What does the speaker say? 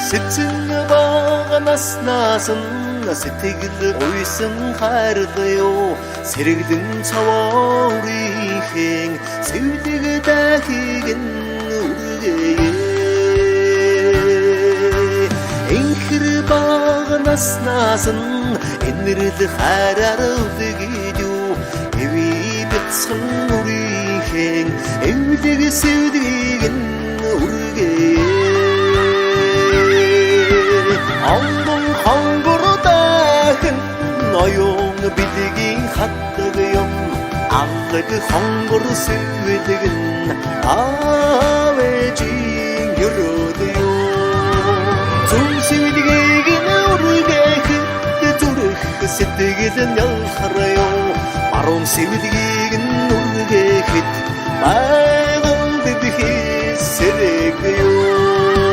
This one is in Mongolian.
Сэцэн баганаас наасан сэтгэл уйсан хайрлаа сэрэгдэн цаваарийн сэвдэг дахиг үргээ энхэр баганаас наасан энэрл хараар үдгийдүү эви бяцхан үрийн эвдэг сэвдэг үргээ ангон хонгордагын ноён бидгийн хатдаг юм андаг хонгор сэвдэгэн авэжин юродё зүн сэвдэгэн үргэх зүрх сэтгэлэн ялхарё баруун сэвдэгэн үргэхэд байган бидхи сэрэгё